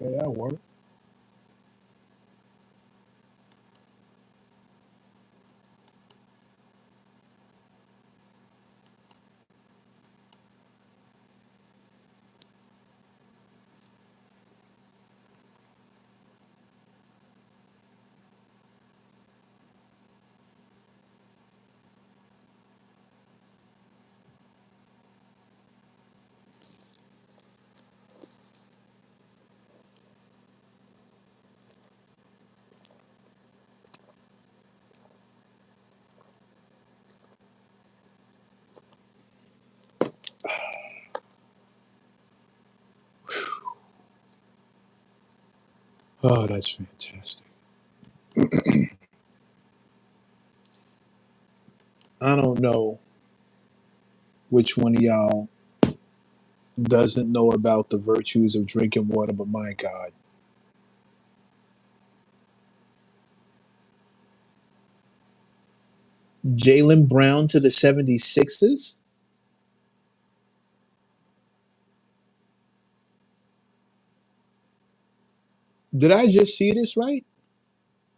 Okay, that work. Oh, that's fantastic. I don't know which one of y'all doesn't know about the virtues of drinking water, but my God. Jalen Brown to the 76ers? Did I just see this right?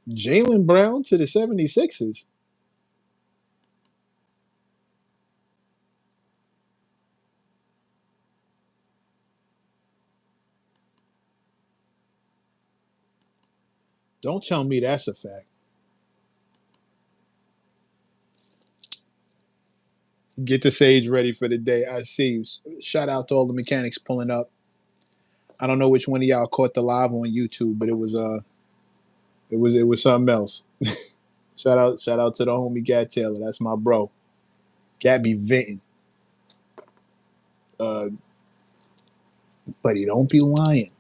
Jalen Brown to the 76ers? Don't tell me that's a fact. Get the sage ready for the day. I see you. Shout out to all the mechanics pulling up. I don't know which one of y'all caught the live on YouTube, but it was something else. Shout out to the homie Gat Taylor. That's my bro. Gat be venting. Uh, but he don't be lying.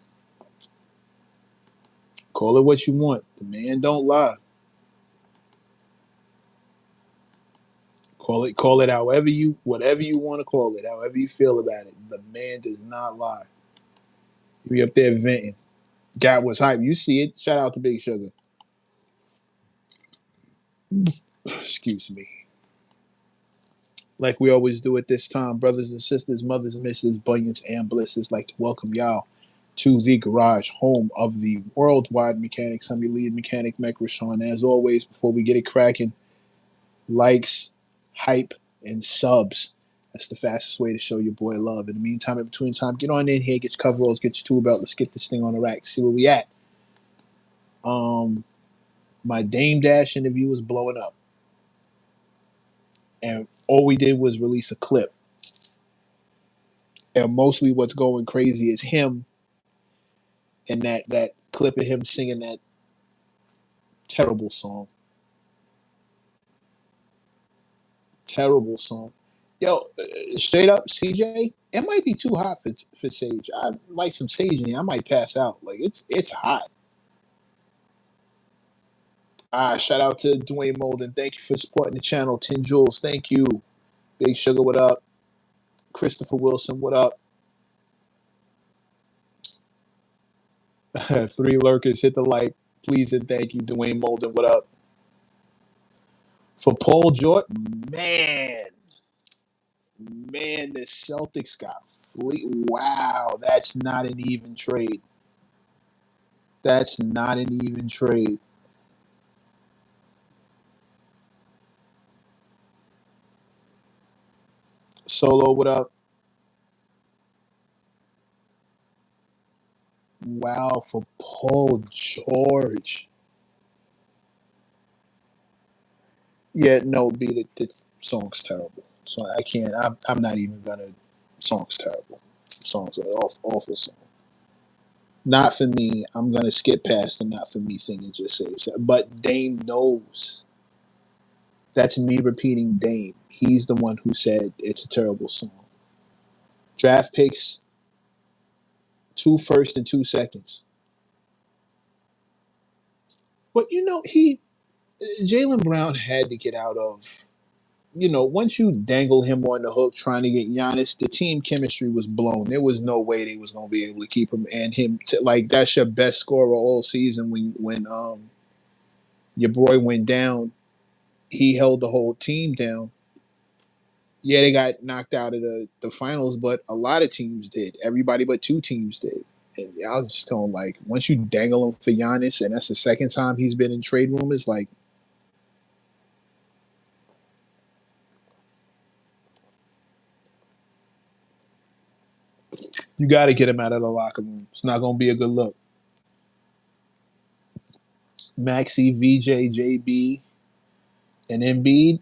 Call it what you want. The man don't lie. Call it however you whatever you want to call it, however you feel about it. The man does not lie. He be up there venting. Gat was hype. You see it. Shout out to Big Sugar. Excuse me. Like we always do at this time, brothers and sisters, mothers, misses, bunions, and blisses, like to welcome y'all to the garage, home of the worldwide mechanics. I'm your lead mechanic, Mech Rashawn. As always, before we get it cracking, likes, hype, and subs. That's the fastest way to show your boy love. In the meantime, in between time, get on in here, get your coveralls, get your tool belt. Let's get this thing on the rack. See where we at. Um, my Dame Dash interview was blowing up, and all we did was release a clip. And mostly, what's going crazy is him and that clip of him singing that terrible song. Terrible song. Yo, straight up, CJ, it might be too hot for Sage. I like some Sage in here. I might pass out. Like it's hot. Shout out to Dwayne Molden. Thank you for supporting the channel. 10 Jules, thank you. Big Sugar, what up? Christopher Wilson, what up? Three lurkers, hit the like. Please and thank you. Dwayne Molden, what up? For Paul George, man, the Celtics got fleet. Wow, that's not an even trade. That's not an even trade. Solo, what up? Wow, for Paul George. Yeah, no, beat it. The song's terrible. So I can't. I'm not even gonna. Song's terrible. Song's an awful song. Not for me. I'm gonna skip past the not for me thing and just say it's that. But Dame knows. That's me repeating Dame. He's the one who said it's a terrible song. Draft picks, two first and 2 seconds. But he Jalen Brown had to get out of. Once you dangle him on the hook trying to get Giannis, the team chemistry was blown. There was no way they was gonna be able to keep him and him. Like that's your best scorer all season. When your boy went down, he held the whole team down. Yeah, they got knocked out of the finals, but a lot of teams did. Everybody but two teams did. And I was just telling him, like, once you dangle him for Giannis, and that's the second time he's been in trade rumors, like, you got to get him out of the locker room. It's not going to be a good look. Maxi, VJ, JB, and Embiid.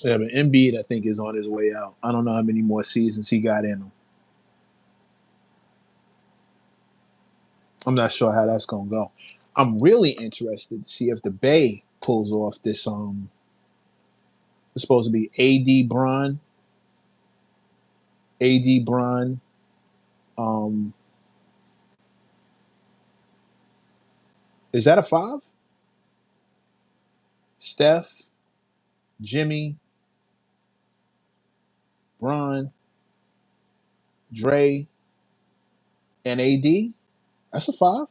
Yeah, but Embiid, I think, is on his way out. I don't know how many more seasons he got in him. I'm not sure how that's going to go. I'm really interested to see if the Bay pulls off this. It's supposed to be AD Bron. Um, is that a five? Steph, Jimmy, Bron, Dre, and AD. That's a five.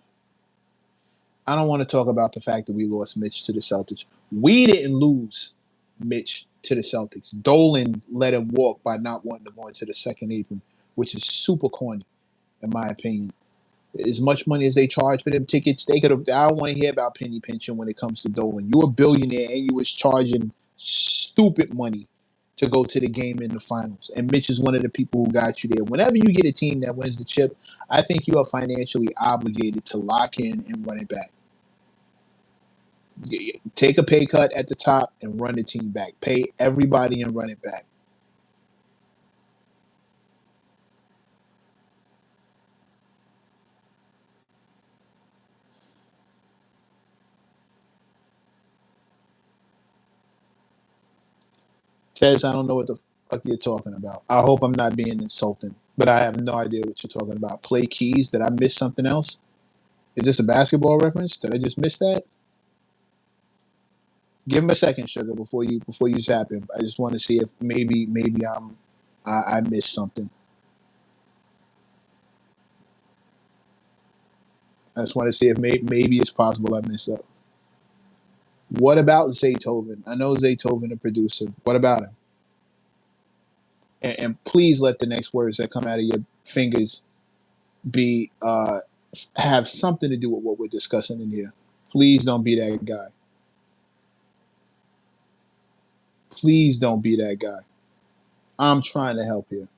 I don't want to talk about the fact that we lost Mitch to the Celtics. We didn't lose Mitch to the Celtics. Dolan let him walk by not wanting to go into the second apron, which is super corny, in my opinion. As much money as they charge for them tickets, they could have. I don't want to hear about penny pinching when it comes to Dolan. You're a billionaire and you was charging stupid money to go to the game in the finals. And Mitch is one of the people who got you there. Whenever you get a team that wins the chip, I think you are financially obligated to lock in and run it back. Take a pay cut at the top and run the team back. Pay everybody and run it back. Tez, I don't know what the fuck you're talking about. I hope I'm not being insulting, but I have no idea what you're talking about. Play keys? Did I miss something else? Is this a basketball reference? Did I just miss that? Give him a second, sugar, before you tap him. I just want to see if maybe I missed something. I just want to see if maybe it's possible I missed up. What about Zaytoven? I know Zaytoven, a producer. What about him? And please let the next words that come out of your fingers be have something to do with what we're discussing in here. Please don't be that guy. Please don't be that guy. I'm trying to help you.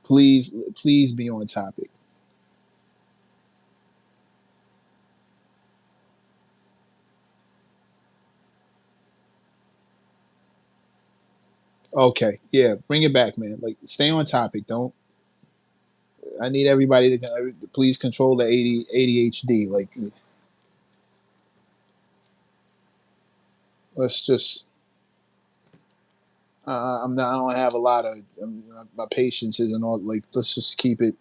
Please be on topic. Okay, yeah, bring it back, man. Like, stay on topic. Don't. I need everybody to please control the ADHD. Like, let's just. I'm not. I don't have a lot of. My patience isn't all. Like, let's just keep it.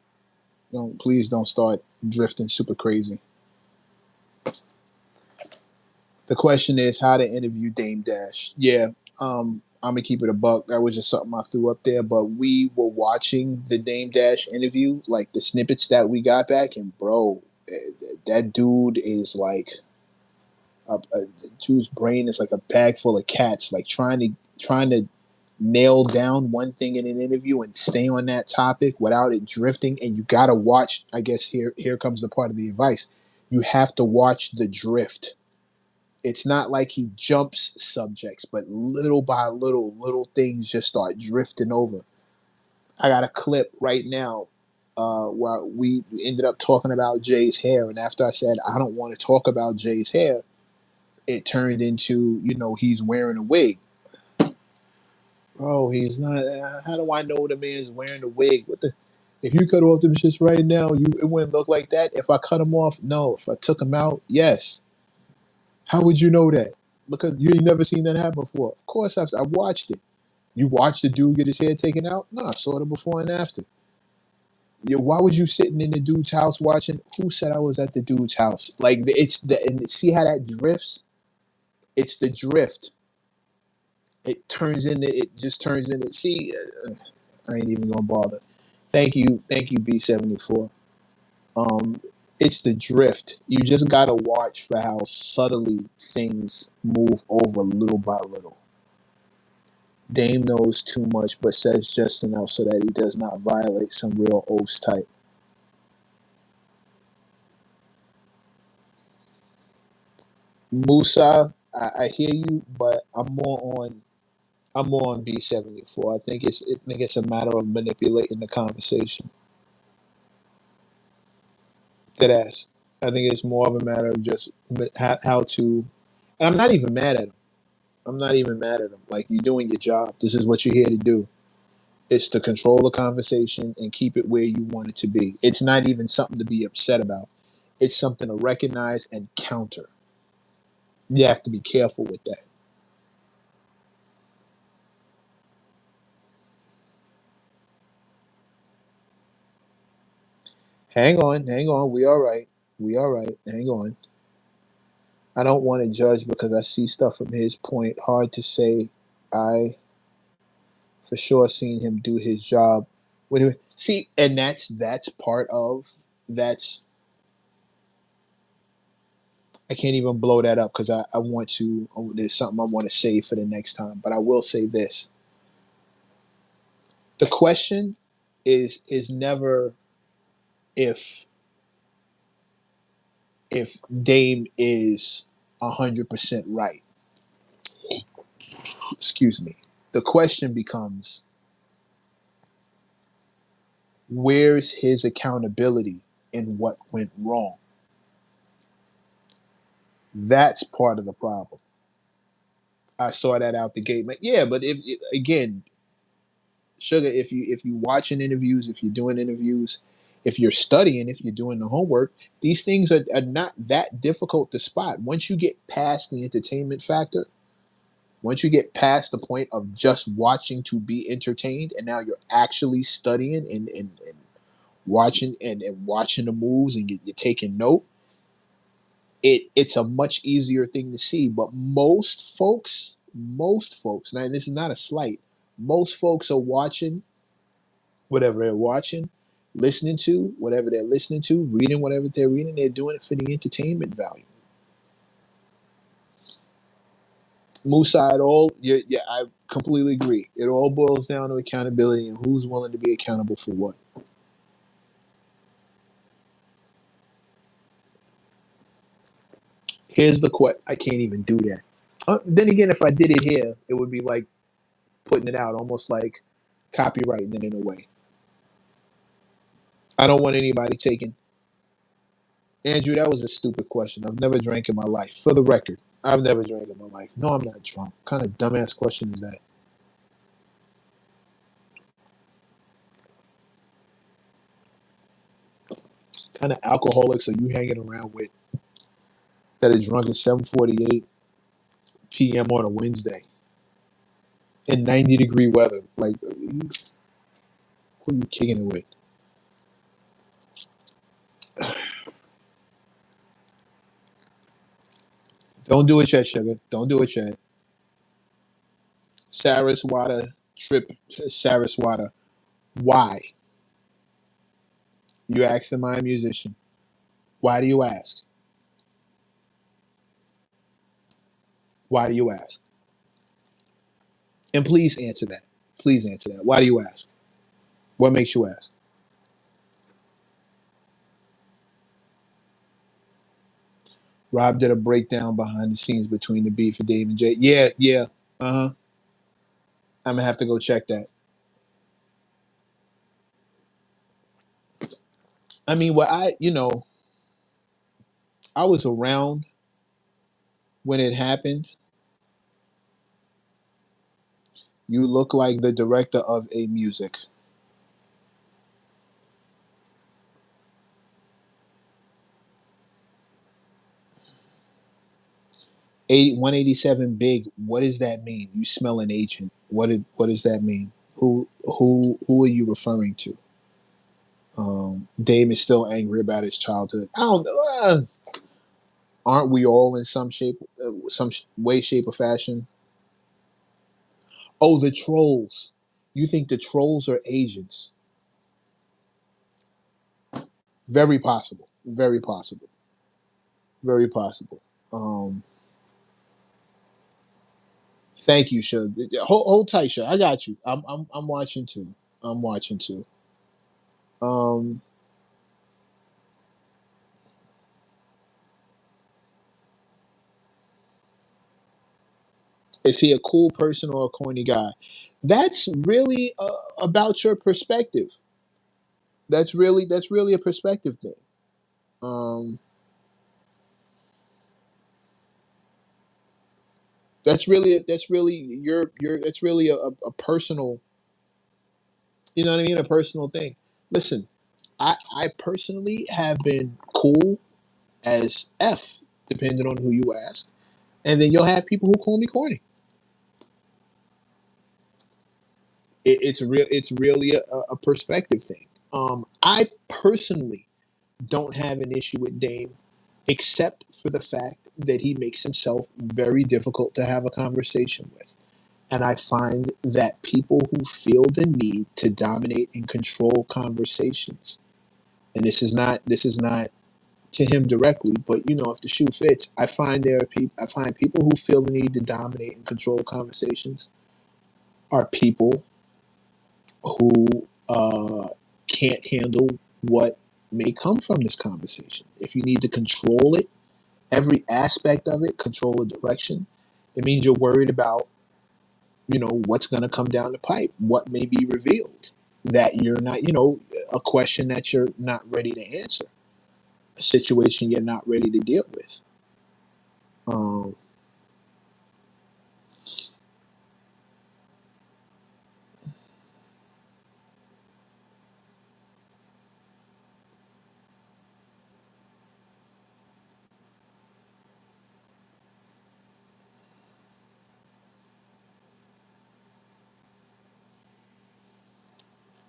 Don't please don't start drifting super crazy. The question is how to interview Dame Dash. Yeah, I'm gonna keep it a buck. That was just something I threw up there. But we were watching the Dame Dash interview, like the snippets that we got back, and bro, that dude is like the dude's brain is like a bag full of cats. Like trying to nail down one thing in an interview and stay on that topic without it drifting. And you gotta watch. I guess here comes the part of the advice. You have to watch the drift. It's not like he jumps subjects, but little by little things just start drifting over. I got a clip right now where we ended up talking about Jay's hair, and after I said I don't want to talk about Jay's hair, it turned into he's wearing a wig. Bro, he's not. How do I know the man's wearing a wig? What the? If you cut off them shits right now, it wouldn't look like that. If I cut them off, no. If I took them out, yes. How would you know that? Because you ain't never seen that happen before. Of course, I watched it. You watched the dude get his hair taken out? No, I saw it before and after. Why was you sitting in the dude's house watching? Who said I was at the dude's house? Like it's the and see how that drifts. It's the drift. It just turns into. See, I ain't even gonna bother. Thank you, B74. It's the drift. You just gotta watch for how subtly things move over little by little. Dame knows too much, but says just enough so that he does not violate some real oaths type. Musa, I hear you, but I'm more on B74. I think it's a matter of manipulating the conversation. That ass. I think it's more of a matter of just how to. And I'm not even mad at him. I'm not even mad at him. Like, you're doing your job. This is what you're here to do. It's to control the conversation and keep it where you want it to be. It's not even something to be upset about. It's something to recognize and counter. You have to be careful with that. Hang on. We all right. We all right. Hang on. I don't want to judge because I see stuff from his point. Hard to say. I for sure seen him do his job. See, and that's part of that's. I can't even blow that up because I want to. There's something I want to save for the next time. But I will say this: the question is never if Dame is 100% right. Excuse me. The question becomes, where's his accountability in what went wrong? That's part of the problem. I saw that out the gate. Yeah, but if again, sugar, if you watching interviews, if you're doing interviews, if you're studying, if you're doing the homework, these things are not that difficult to spot. Once you get past the entertainment factor, once you get past the point of just watching to be entertained, and now you're actually studying and watching and watching the moves and you're taking note, it's a much easier thing to see. But most folks, now this is not a slight, most folks are watching whatever they're watching, listening to whatever they're listening to, reading whatever they're reading, they're doing it for the entertainment value. Musa, it all, yeah, I completely agree. It all boils down to accountability and who's willing to be accountable for what. Here's the question. I can't even do that. Then again, if I did it here, it would be like putting it out, almost like copywriting it in a way. I don't want anybody taking. Andrew, that was a stupid question. I've never drank in my life. For the record, I've never drank in my life. No, I'm not drunk. What kind of dumbass question is that? What kind of alcoholics are you hanging around with that are drunk at 7:48 p.m. on a Wednesday in 90-degree weather? Like, who are you kicking it with? Don't do it yet, sugar. Don't do it yet. Saraswata trip. Saraswata. Why? You ask the mind musician. Why do you ask? Why do you ask? And please answer that. Please answer that. Why do you ask? What makes you ask? Rob did a breakdown behind the scenes between the beef of Dave and Jay. Yeah, yeah. Uh huh. I'm gonna have to go check that. I mean, well, I was around when it happened. You look like the director of a music. 187 big. What does that mean? You smell an agent. What does that mean? Who are you referring to? Dave is still angry about his childhood. I don't know. Aren't we all in some shape, way, shape, or fashion? Oh, the trolls. You think the trolls are agents? Very possible. Very possible. Very possible. Um, Thank you, Shug. Hold tight, Shug. I got you. I'm watching too. I'm watching too. Um, is he a cool person or a corny guy? That's really about your perspective. That's really a perspective thing. Um, that's really your that's really a personal, you know what I mean, a personal thing. Listen, I personally have been cool as f, depending on who you ask, and then you'll have people who call me corny. It's really a perspective thing. I personally don't have an issue with Dame, except for the fact that he makes himself very difficult to have a conversation with. And I find that people who feel the need to dominate and control conversations, and this is not to him directly, but you know, if the shoe fits, I find people who feel the need to dominate and control conversations are people who can't handle what may come from this conversation. If you need to control it, every aspect of it, control the direction, it means you're worried about, what's going to come down the pipe, what may be revealed that you're not, a question that you're not ready to answer, a situation you're not ready to deal with. Um,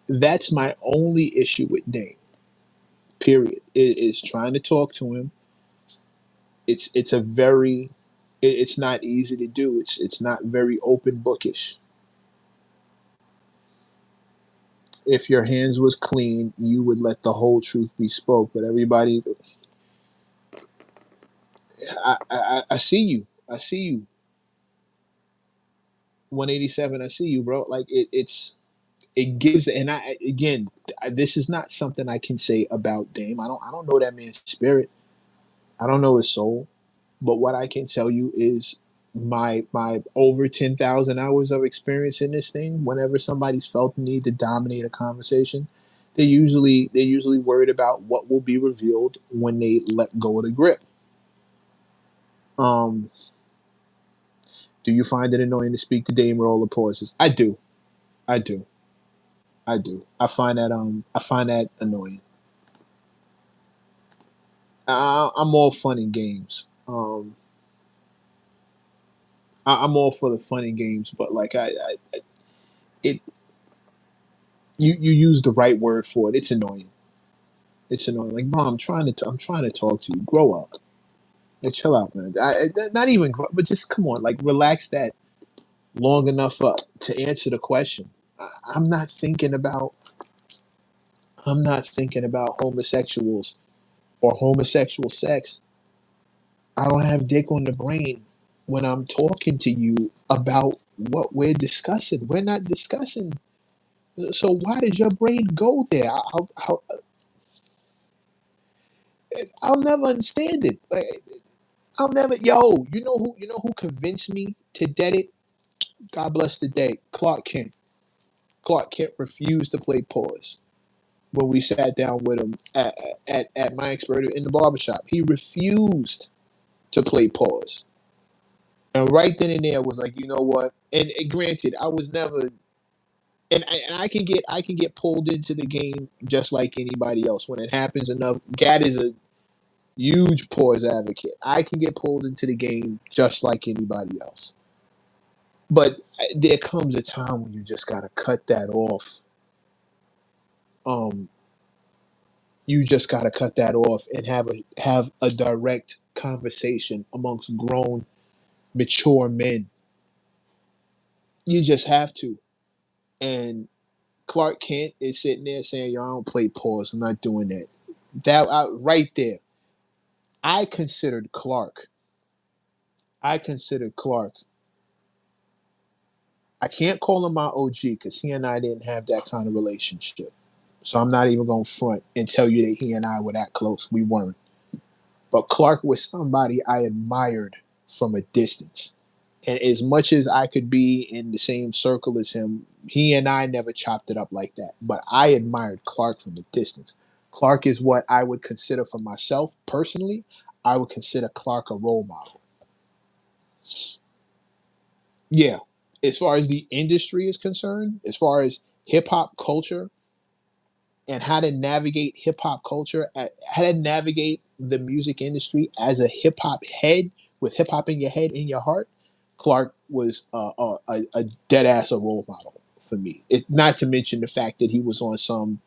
that's my only issue with Dame. Period. Is trying to talk to him. It's a very it's not easy to do. It's not very open bookish. If your hands was clean, you would let the whole truth be spoke. But everybody, I see you. I see you. 187. I see you, bro. Like it gives, and I again, this is not something I can say about Dame. I don't know that man's spirit. I don't know his soul. But what I can tell you is my over 10,000 hours of experience in this thing. Whenever somebody's felt the need to dominate a conversation, they're usually worried about what will be revealed when they let go of the grip. Um, do you find it annoying to speak to Dame with all the pauses? I do. I do. I do. I find that annoying. I'm all fun and games. I'm all for the fun and games, but like it you use the right word for it. It's annoying. It's annoying. Like, mom, I'm trying to talk to you. Grow up. Like, chill out, man. Not even, but just come on. Like, relax that long enough to answer the question. I, I'm not thinking about. I'm not thinking about homosexuals or homosexual sex. I don't have dick on the brain when I'm talking to you about what we're discussing. We're not discussing. So why did your brain go there? I'll never understand it. Like, I'll never. Yo, you know who convinced me to dead it? God bless the day. Clark Kent. Clark Kent refused to play pause when we sat down with him at my expert in the barbershop. He refused to play pause. And right then and there was like, you know what? And granted, I was never, and I can get pulled into the game just like anybody else when it happens enough. Gad is a huge pause advocate. I can get pulled into the game just like anybody else. But there comes a time when you just gotta cut that off. Um, you just gotta cut that off and have a direct conversation amongst grown, mature men. You just have to. And Clark Kent is sitting there saying, "Yo, I don't play pause. I'm not doing that." That right there, I considered Clark. I considered Clark. I can't call him my OG because he and I didn't have that kind of relationship. So I'm not even gonna front and tell you that he and I were that close. We weren't. But Clark was somebody I admired from a distance. And as much as I could be in the same circle as him, he and I never chopped it up like that. But I admired Clark from a distance. Clark is what I would consider for myself personally. I would consider Clark a role model. Yeah. As far as the industry is concerned, as far as hip hop culture and how to navigate hip hop culture, how to navigate the music industry as a hip hop head with hip hop in your head, in your heart, Clark was a dead ass a role model for me. It, not to mention the fact that he was on some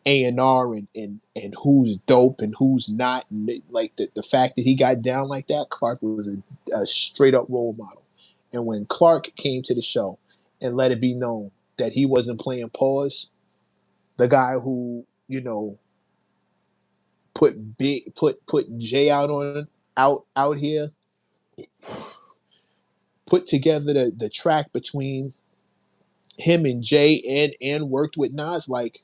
A&R and who's dope and who's not. And like the fact that he got down like that, Clark was a straight up role model. And when Clark came to the show and let it be known that he wasn't playing pause, the guy who put Jay out on out here, put together the track between him and Jay and worked with Nas, like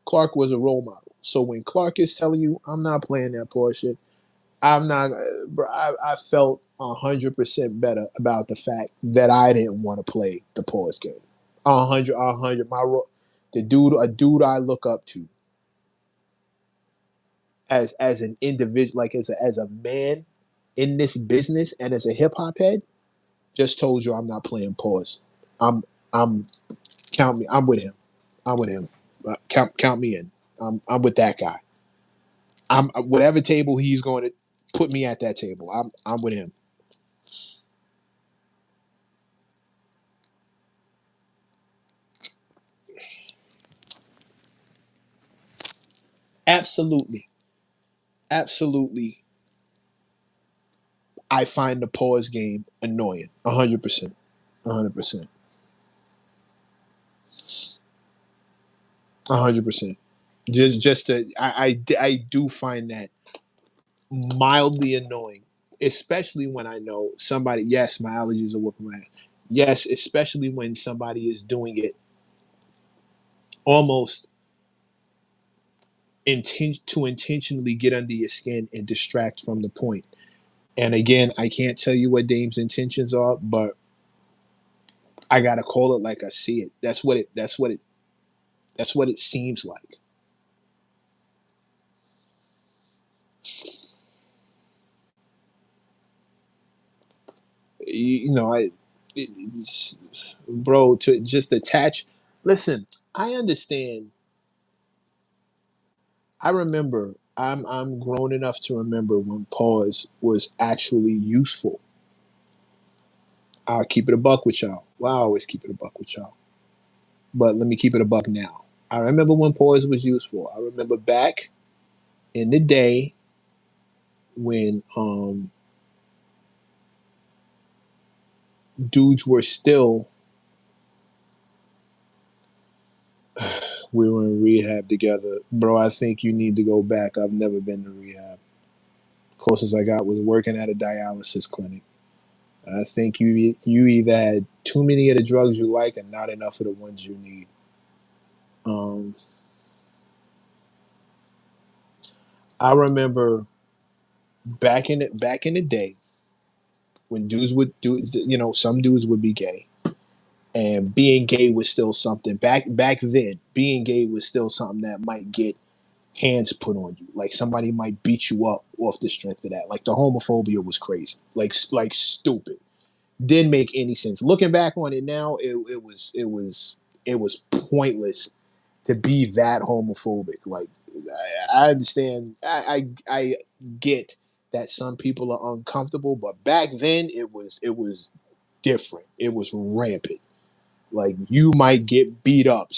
Clark was a role model. So when Clark is telling you, I'm not playing that bullshit, I'm not. Bro, I felt 100% better about the fact that I didn't want to play the pause game. 100. The dude, a dude I look up to as an individual, like as a man in this business and as a hip hop head, just told you I'm not playing pause. I'm count me. I'm with him. I'm with him. Count me in. I'm with that guy. I'm whatever table he's going to put me at that table. I'm with him. Absolutely, absolutely. I find the pause game annoying. 100%. 100%. 100%. Just to, I do find that mildly annoying, especially when I know somebody. Yes, my allergies are whooping my ass. Yes, especially when somebody is doing it almost to intentionally get under your skin and distract from the point. And again, I can't tell you what Dame's intentions are, but I gotta call it like I see it. That's what it. That's what it. That's what it seems like. You know, it's, bro, to just attach. Listen, I understand. I remember. I'm grown enough to remember when pause was actually useful. I'll keep it a buck with y'all. Well, I always keep it a buck with y'all. But let me keep it a buck now. I remember when pause was useful. I remember back in the day when dudes were still, we were in rehab together. Bro, I think you need to go back. I've never been to rehab. Closest I got was working at a dialysis clinic. I think you either had too many of the drugs you like and not enough of the ones you need. Um, I remember back in the day when dudes would do, some dudes would be gay, and being gay was still something back then. Being gay was still something that might get hands put on you. Like somebody might beat you up off the strength of that. Like the homophobia was crazy. Like stupid. Didn't make any sense. Looking back on it now, it was pointless to be that homophobic. Like I understand. I get that some people are uncomfortable, but back then it was different. It was rampant. Like you might get beat up.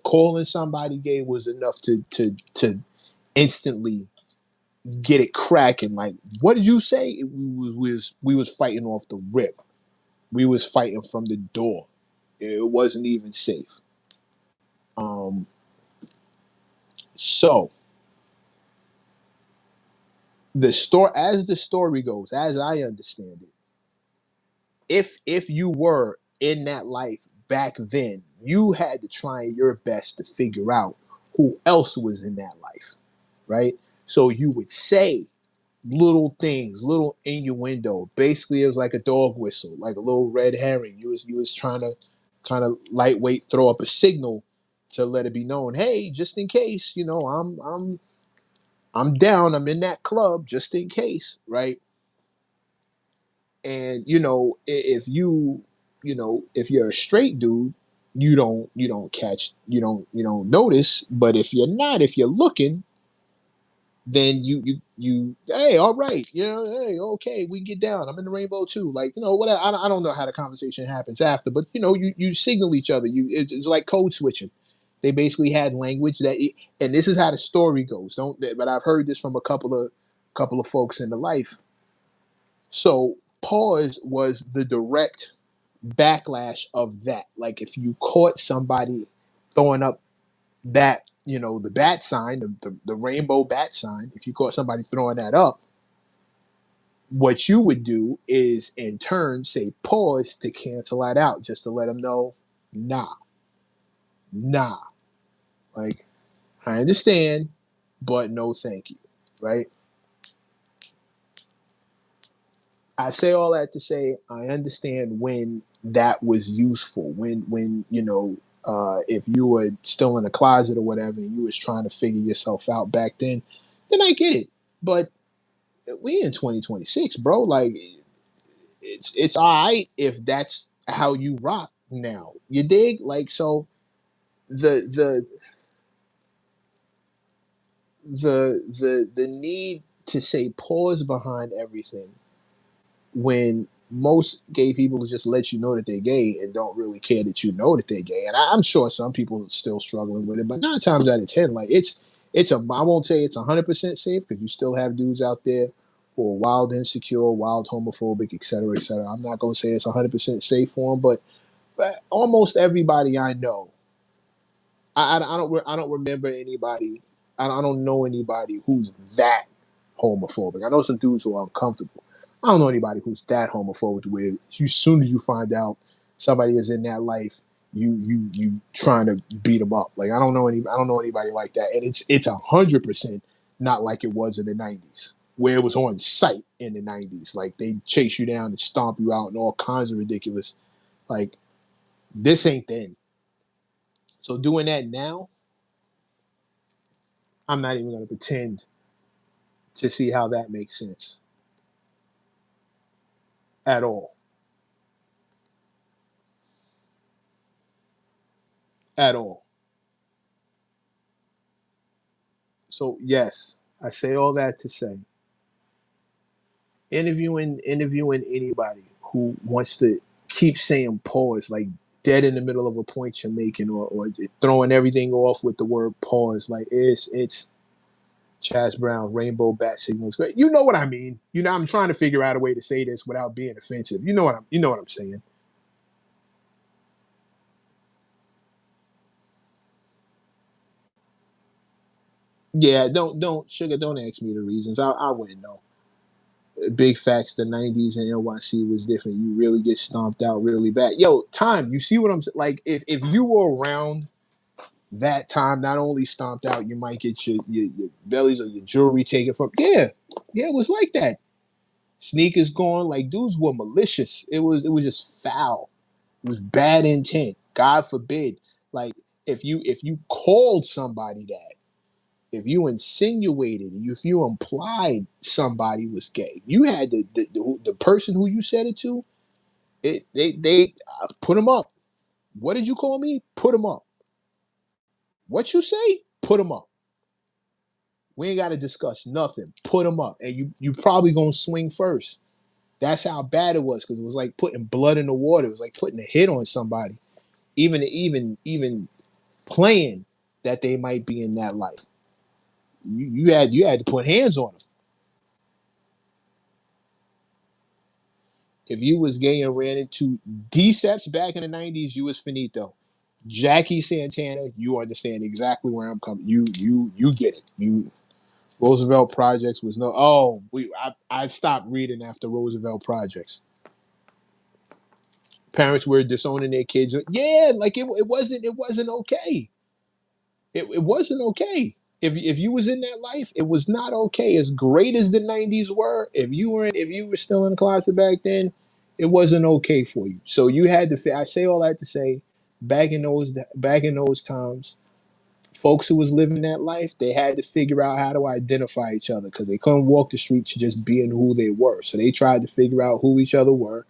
Calling somebody gay was enough to instantly get it cracking. Like, what did you say? We was fighting off the rip. We was fighting from the door. It wasn't even safe. Um, So the story goes, as I understand it, if you were in that life back then, you had to try your best to figure out who else was in that life, right? So you would say little things, little innuendo. Basically, it was like a dog whistle, like a little red herring. You was trying to kind of lightweight throw up a signal to let it be known, hey, just in case, I'm down, I'm in that club, just in case, right? And if if you're a straight dude, you don't catch, you don't notice. But if you're not, if you're looking, then you hey, all right, hey, okay, we can get down, I'm in the rainbow too, like, whatever. I don't know how the conversation happens after, but you signal each other. It's like code switching. They basically had language and this is how the story goes, don't but I've heard this from a couple of folks in the life. So pause was the direct backlash of that. Like if you caught somebody throwing up that, the bat sign, the rainbow bat sign, if you caught somebody throwing that up, what you would do is in turn say pause to cancel that out, just to let them know, nah, nah. Like, I understand, but no thank you. Right? I say all that to say I understand when that was useful. When if you were still in the closet or whatever, and you was trying to figure yourself out back then I get it. But we in 2026, bro. Like it's all right if that's how you rock now. You dig? Like, so the the the need to say pause behind everything when most gay people just let you know that they're gay and don't really care that you know that they're gay. And I'm sure some people are still struggling with it, but 9 times out of 10, like I won't say it's 100% safe, because you still have dudes out there who are wild insecure, wild homophobic, etc., etc. I'm not gonna say it's 100% safe for them, but almost everybody I know, I don't remember anybody. I don't know anybody who's that homophobic. I know some dudes who are uncomfortable. I don't know anybody who's that homophobic where as soon as you find out somebody is in that life, you trying to beat them up. Like, I don't know anybody like that. And it's 100% not like it was in the '90s, where it was on site in the '90s. Like, they chase you down and stomp you out and all kinds of ridiculous. Like, this ain't then. So doing that now, I'm not even going to pretend to see how that makes sense at all. At all. So yes, I say all that to say, interviewing anybody who wants to keep saying pause, like dead in the middle of a point you're making, or throwing everything off with the word pause, like it's Chaz Brown, rainbow bat signals. Great. You know what I mean. I'm trying to figure out a way to say this without being offensive. You know what I'm saying. Yeah, don't sugar, don't ask me the reasons. I wouldn't know. Big facts, the '90s and NYC was different. You really get stomped out really bad. Yo, time. You see what I'm like? If you were around that time, not only stomped out, you might get your bellies or your jewelry taken from. Yeah, yeah, it was like that. Sneakers gone. Like, dudes were malicious. It was just foul. It was bad intent. God forbid. Like, if you called somebody that, if you insinuated, if you implied somebody was gay, you had the person who you said it to. They put him up. What did you call me? Put him up. What you say? Put him up. We ain't got to discuss nothing. Put him up, and you probably gonna swing first. That's how bad it was, because it was like putting blood in the water. It was like putting a hit on somebody, even playing that they might be in that life. You had to put hands on them. If you was gay and ran into Deceps back in the '90s, you was finito. Jackie Santana, you understand exactly where I'm coming. You get it. You Roosevelt Projects was no. Oh, I stopped reading after Roosevelt Projects. Parents were disowning their kids. Yeah, like it wasn't okay. It wasn't okay. If you was in that life, it was not okay. As great as the '90s were, if you were still in the closet back then, it wasn't okay for you. So you had to. I say all that to say, back in those times, folks who was living that life, they had to figure out how to identify each other because they couldn't walk the streets just being who they were. So they tried to figure out who each other were,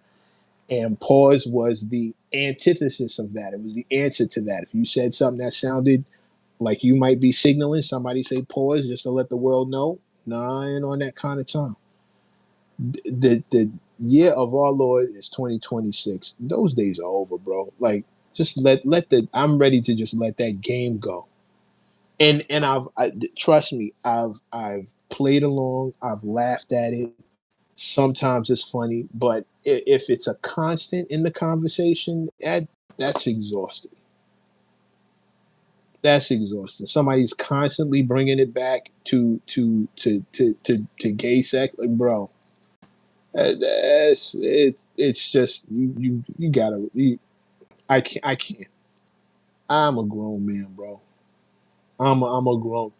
and pause was the antithesis of that. It was the answer to that. If you said something that sounded like you might be signaling, somebody say pause just to let the world know. Nah, I ain't on that kind of time. The year of our Lord is 2026. Those days are over, bro. Like just let the I'm ready to just let that game go. And trust me, I've played along, I've laughed at it. Sometimes it's funny, but if it's a constant in the conversation, that's exhausting. That's exhausting. Somebody's constantly bringing it back to gay sex, like bro. That's it. It's just you gotta. I can't. I'm a grown man, bro. I'm a grown.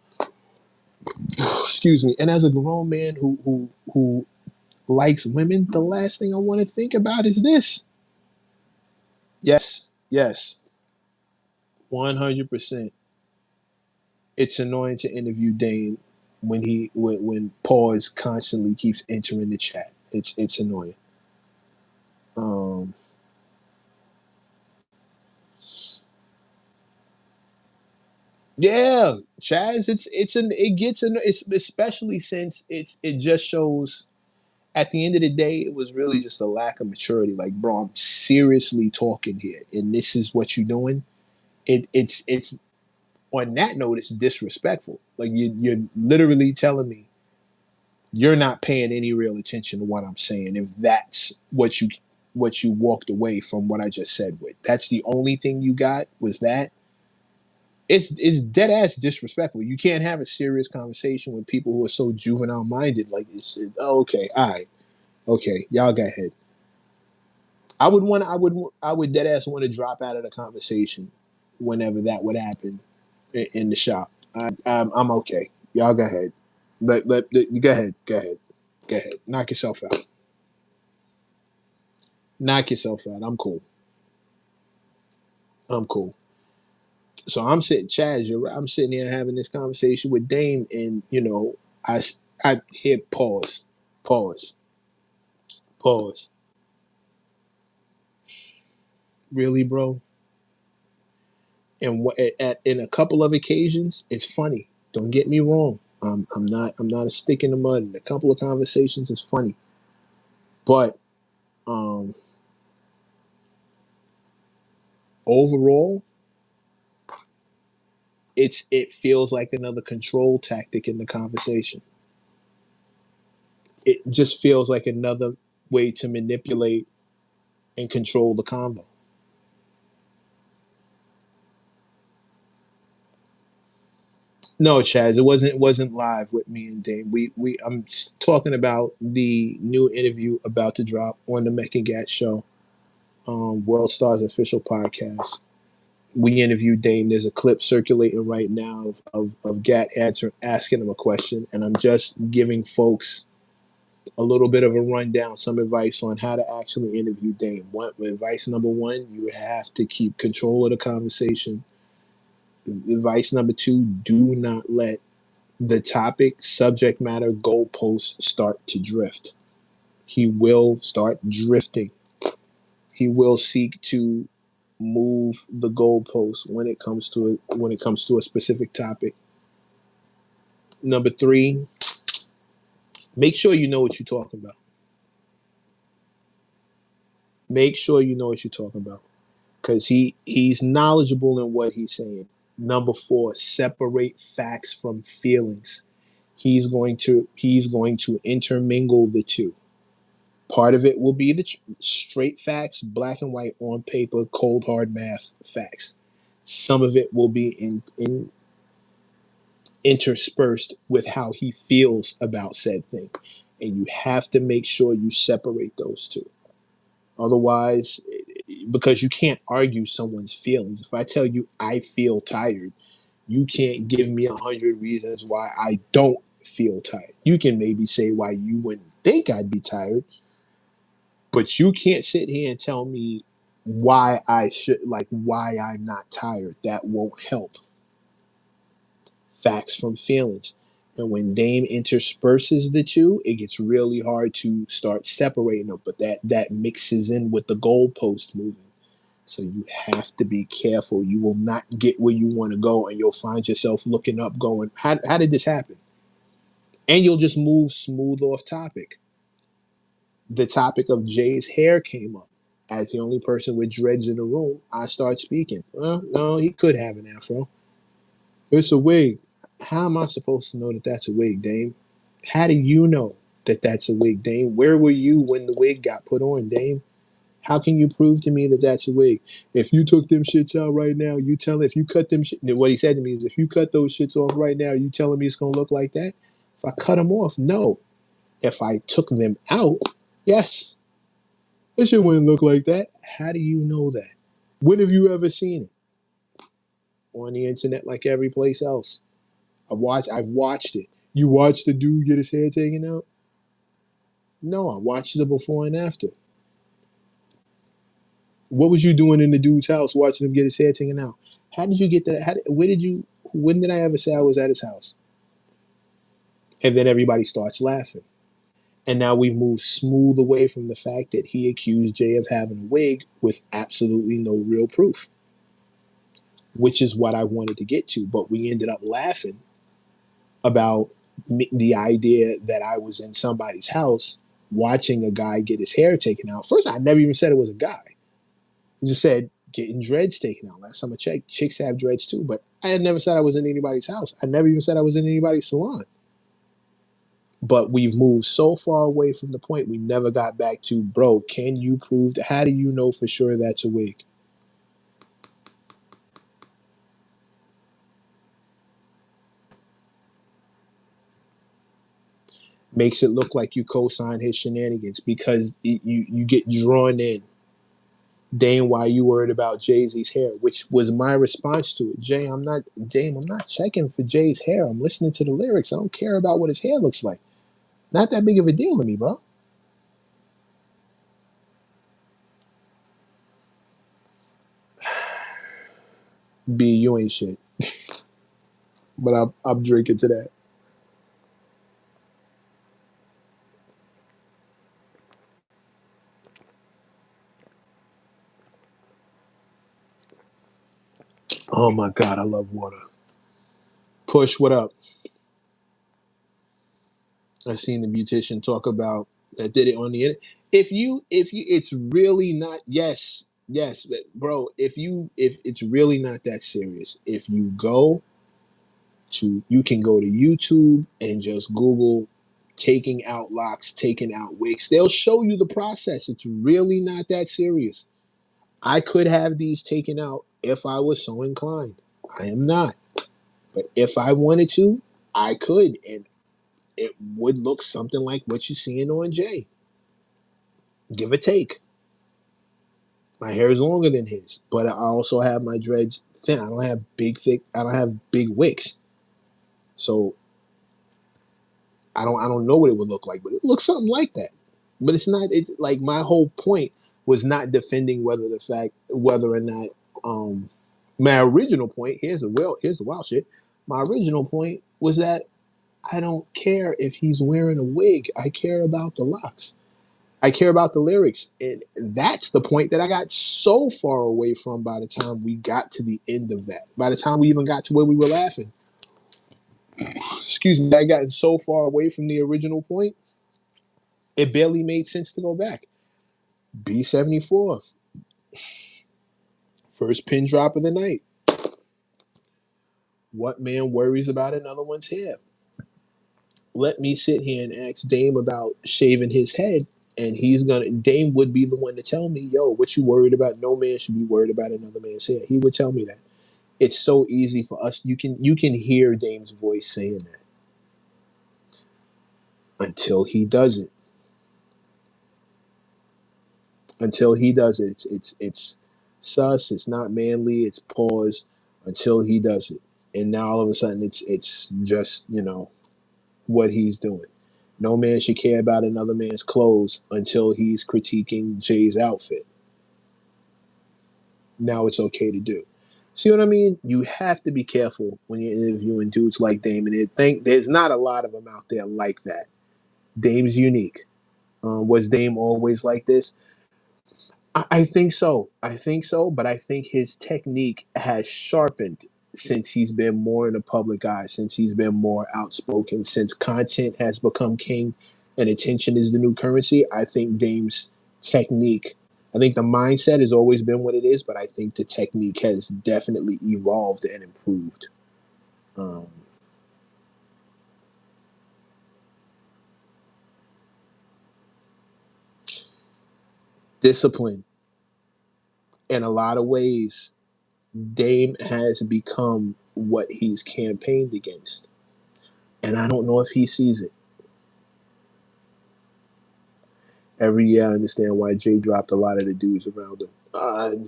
Excuse me. And as a grown man who likes women, the last thing I want to think about is this. Yes, yes, 100%. It's annoying to interview Dane when pause constantly keeps entering the chat. It's annoying. Um, yeah, Chaz. It gets it's especially since it just shows. At the end of the day, it was really just a lack of maturity. Like, bro, I'm seriously talking here, and this is what you're doing. It's on that note, it's disrespectful. Like you're literally telling me you're not paying any real attention to what I'm saying. If that's what you walked away from what I just said with, that's the only thing you got was that. It's dead ass disrespectful. You can't have a serious conversation with people who are so juvenile minded. Like oh, okay, all right, okay, y'all go ahead. I would dead ass want to drop out of the conversation whenever that would happen in the shop. I'm okay. Y'all go ahead. Go ahead. Go ahead. Go ahead. Knock yourself out. Knock yourself out. I'm cool. I'm cool. So I'm sitting, Chaz. You're right. I'm sitting here having this conversation with Dame, and I I hit pause, pause, pause. Really, bro? And in a couple of occasions, it's funny. Don't get me wrong. I'm not a stick in the mud. In a couple of conversations, it's funny. But um, overall, it feels like another control tactic in the conversation. It just feels like another way to manipulate and control the convo. No, Chaz, it wasn't live with me and Dane. We I'm talking about the new interview about to drop on the Mecca Gat show, World Stars official podcast. We interviewed Dame. There's a clip circulating right now of Gat asking him a question, and I'm just giving folks a little bit of a rundown, some advice on how to actually interview Dame. Advice number one, you have to keep control of the conversation. Advice number two, do not let the topic, subject matter, goalposts start to drift. He will start drifting. He will seek to move the goalposts when it comes to a specific topic. Number three, make sure you know what you're talking about. Make sure you know what you're talking about because he's knowledgeable in what he's saying. Number four, separate facts from feelings. He's going to intermingle the two. Part of it will be the straight facts, black and white on paper, cold hard math facts. Some of it will be interspersed with how he feels about said thing. And you have to make sure you separate those two. Otherwise, because you can't argue someone's feelings. If I tell you I feel tired, you can't give me 100 reasons why I don't feel tired. You can maybe say why you wouldn't think I'd be tired, but you can't sit here and tell me why I should, like, why I'm not tired. That won't help. Facts from feelings. And when Dame intersperses the two, it gets really hard to start separating them. But that mixes in with the goalpost moving. So you have to be careful. You will not get where you want to go, and you'll find yourself looking up, going, "How did this happen?" And you'll just move smooth off topic. The topic of Jay's hair came up. As the only person with dreads in the room, I start speaking. Well, no, he could have an afro. It's a wig. How am I supposed to know that that's a wig, Dame? How do you know that that's a wig, Dame? Where were you when the wig got put on, Dame? How can you prove to me that that's a wig? If you took them shits out right now, you tell if you cut them shit. What he said to me is, if you cut those shits off right now, you telling me it's gonna look like that? If I cut them off, no. If I took them out, yes. It shit wouldn't look like that. How do you know that? When have you ever seen it? On the internet, like every place else. I've watched it. You watched the dude get his hair taken out? No, I watched the before and after. What was you doing in the dude's house watching him get his hair taken out? How did you get that? Where did you? When did I ever say I was at his house? And then everybody starts laughing. And now we've moved smooth away from the fact that he accused Jay of having a wig with absolutely no real proof, which is what I wanted to get to. But we ended up laughing about the idea that I was in somebody's house watching a guy get his hair taken out. First, I never even said it was a guy. I just said getting dreads taken out. Last time I checked, chicks have dreads too. But I had never said I was in anybody's house. I never even said I was in anybody's salon. But we've moved so far away from the point we never got back to, bro, can you prove that? How do you know for sure that's a wig? Makes it look like you co-sign his shenanigans because you get drawn in. Dame, why you worried about Jay-Z's hair? Which was my response to it. I'm not checking for Jay's hair. I'm listening to the lyrics. I don't care about what his hair looks like. Not that big of a deal to me, bro. B, you ain't shit. But I'm drinking to that. Oh my God, I love water. Push, what up? I seen the beautician talk about that did it on the internet. If you, it's really not. Yes, yes, bro. If it's really not that serious, if you go you can go to YouTube and just Google taking out locks, taking out wigs. They'll show you the process. It's really not that serious. I could have these taken out if I was so inclined. I am not. But if I wanted to, I could. And it would look something like what you're seeing on Jay. Give or take. My hair is longer than his, but I also have my dreads thin. I don't have big, thick, I don't have big wicks. So I don't know what it would look like, but it looks something like that. But it's not. It's like my whole point was not defending whether or not my original point. Here's the wild shit. My original point was that I don't care if he's wearing a wig. I care about the locks. I care about the lyrics, and that's the point that I got so far away from by the time we got to the end of that. By the time we even got to where we were laughing, excuse me, I gotten so far away from the original point it barely made sense to go back. B74, first pin drop of the night. What man worries about another one's hair? Let me sit here and ask Dame about shaving his head, and Dame would be the one to tell me, yo, what you worried about? No man should be worried about another man's hair. He would tell me that. It's so easy for us. You can hear Dame's voice saying that until he does it. Until he does it, it's sus. It's not manly. It's pause until he does it, and now all of a sudden it's just what he's doing. No man should care about another man's clothes until he's critiquing Jay's outfit. Now it's okay to do. See what I mean? You have to be careful when you're interviewing dudes like Dame, and think there's not a lot of them out there like that. Dame's unique. Was Dame always like this? I think so. I think so, but I think his technique has sharpened since he's been more in the public eye, since he's been more outspoken, since content has become king and attention is the new currency. I think Dame's technique, I think the mindset has always been what it is, but I think the technique has definitely evolved and improved. Um, Discipline, in a lot of ways, Dame has become what he's campaigned against. And I don't know if he sees it. Every year, I understand why Jay dropped a lot of the dudes around him.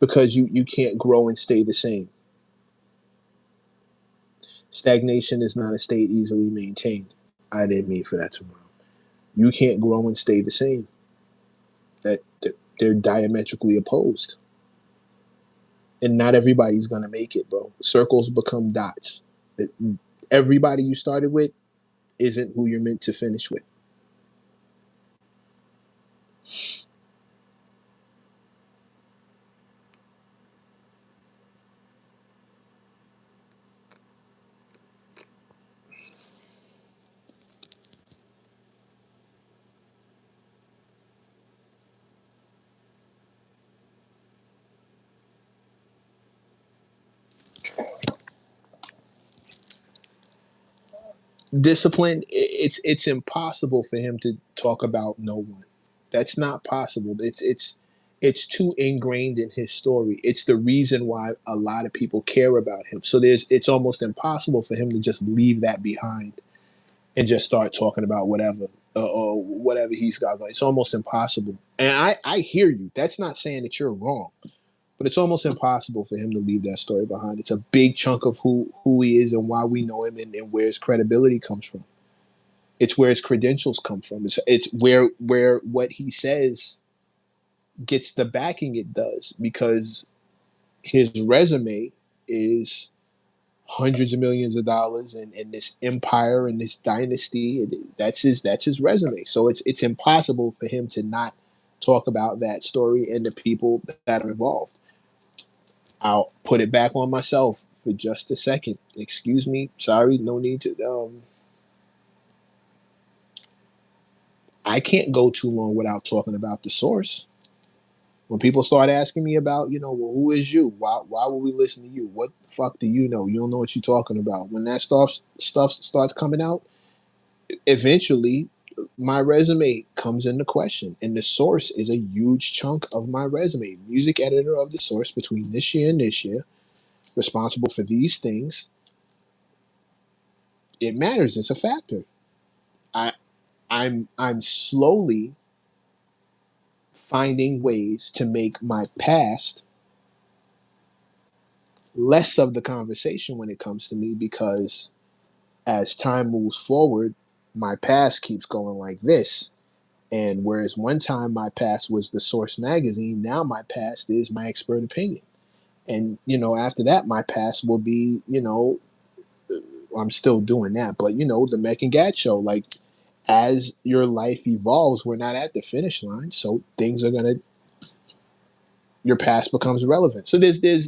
Because you can't grow and stay the same. Stagnation is not a state easily maintained. I didn't mean for that to rhyme. You can't grow and stay the same. That they're diametrically opposed, and not everybody's gonna make it, bro. Circles become dots. Everybody you started with isn't who you're meant to finish with. Discipline, it's impossible for him to talk about no one. That's not possible. It's too ingrained in his story. It's the reason why a lot of people care about him. So it's almost impossible for him to just leave that behind and just start talking about whatever or whatever he's got going. It's almost impossible. And I hear you. That's not saying that you're wrong, but it's almost impossible for him to leave that story behind. It's a big chunk of who he is and why we know him, and where his credibility comes from. It's where his credentials come from. It's where what he says gets the backing it does, because his resume is hundreds of millions of dollars, and this empire and this dynasty. That's his resume. So it's impossible for him to not talk about that story and the people that are involved. I'll put it back on myself for just a second. Excuse me. Sorry. No need to. I can't go too long without talking about the source. When people start asking me about, well, who is you? Why would we listen to you? What the fuck do you know? You don't know what you're talking about. When that stuff starts coming out, eventually my resume comes into question. And the source is a huge chunk of my resume. Music editor of the source between this year and this year, responsible for these things. It matters. It's a factor. I I'm slowly finding ways to make my past less of the conversation when it comes to me, because as time moves forward, my past keeps going like this. And whereas one time my past was the Source magazine, now my past is my expert opinion. And, after that, my past will be, I'm still doing that, but, the Mech and Gad show. Like, as your life evolves, we're not at the finish line. So things are going to, your past becomes relevant. So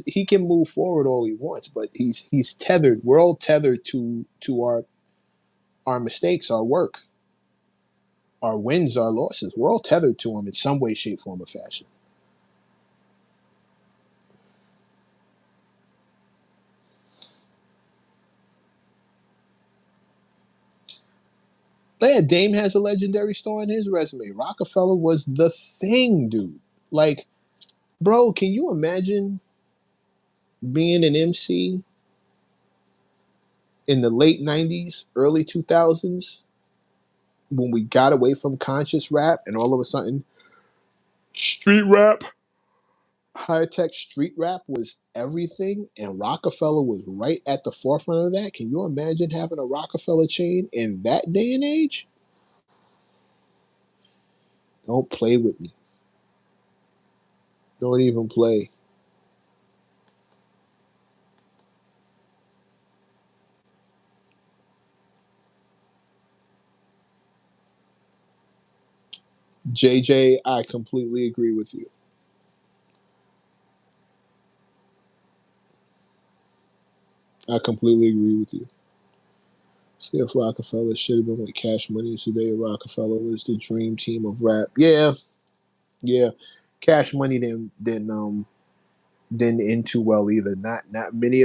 he can move forward all he wants, but he's tethered. We're all tethered to our mistakes, our work, our wins, our losses. We're all tethered to him in some way, shape, form, or fashion. Yeah, Dame has a legendary story in his resume. Rockefeller was the thing, dude. Like, bro, can you imagine being an MC in the late 90s, early 2000s, when we got away from conscious rap and all of a sudden street rap, high tech street rap was everything, and Rockefeller was right at the forefront of that. Can you imagine having a Rockefeller chain in that day and age? Don't play with me. Don't even play. JJ, I completely agree with you. I completely agree with you. See, if Rockefeller should have been with Cash Money today, Rockefeller was the dream team of rap. Yeah, yeah. Cash Money didn't end too well either. Not many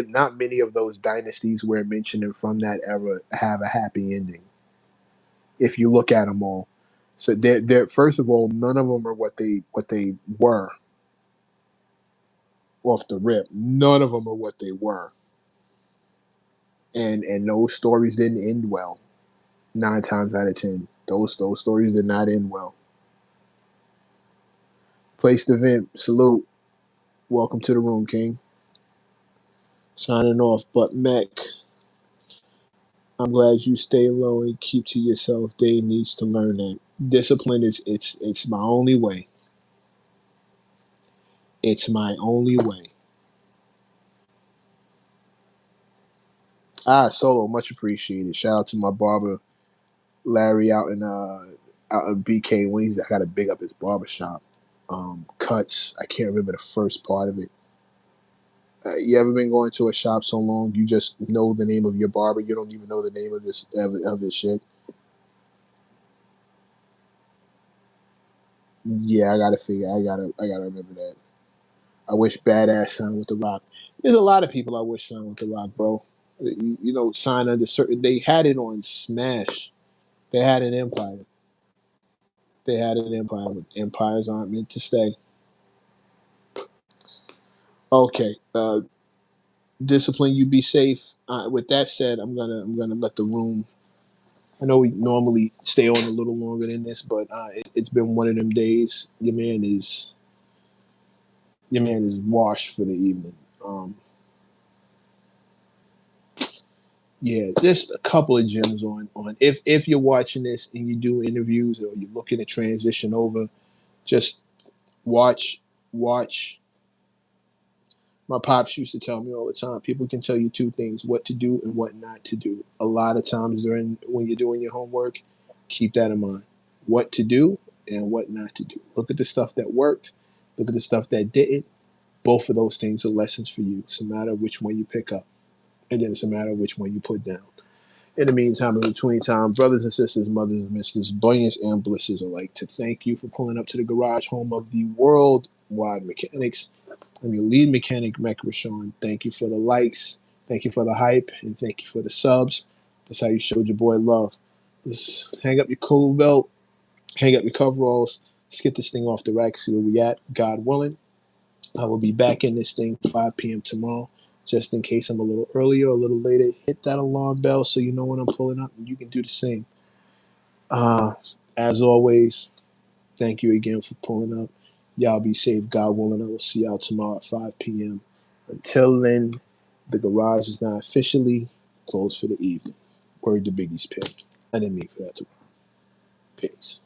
of those dynasties we're mentioning from that era have a happy ending. If you look at them all, so they're first of all, none of them are what they were off the rip. None of them are what they were, and those stories didn't end well. 9 times out of 10, those stories did not end well. Place the vent. Salute. Welcome to the room, King. Signing off. But Mac, I'm glad you stay low and keep to yourself. Dave needs to learn that discipline is it's my only way. It's my only way. Solo, much appreciated. Shout out to my barber Larry out in BK Wings. I got to big up his barbershop. Cuts. I can't remember the first part of it. You ever been going to a shop so long you just know the name of your barber? You don't even know the name of his shit. Yeah, I gotta figure. I gotta remember that. I wish Badass signed with the Rock. There's a lot of people I wish signed with the Rock, bro. You know, sign under certain. They had it on Smash. They had an empire. They had an empire, but empires aren't meant to stay. Okay, discipline. You be safe. With that said, I'm gonna let the room. I know we normally stay on a little longer than this, but it's been one of them days. Your man is washed for the evening. Yeah, just a couple of gems on. If you're watching this and you do interviews or you're looking to transition over, just watch. My pops used to tell me all the time. People can tell you two things: what to do and what not to do. A lot of times when you're doing your homework, keep that in mind. What to do and what not to do. Look at the stuff that worked. Look at the stuff that didn't. Both of those things are lessons for you. It's a matter of which one you pick up, and then it's a matter of which one you put down. In the meantime, in between time, brothers and sisters, mothers and misters, bunions and blisters alike, to thank you for pulling up to the garage home of the worldwide mechanics. I'm your lead mechanic, Mech Rashawn. Thank you for the likes, thank you for the hype, and thank you for the subs. That's how you showed your boy love. Just hang up your cool belt, hang up your coveralls. Let's get this thing off the rack, see where we at. God willing, I will be back in this thing 5 p.m. tomorrow. Just in case I'm a little earlier or a little later, hit that alarm bell so you know when I'm pulling up and you can do the same. Uh, as always, thank you again for pulling up. Y'all be safe. God willing, I will see y'all tomorrow at 5 p.m. Until then, the garage is now officially closed for the evening. Word to Biggie's Pit. I didn't mean for that to. Peace.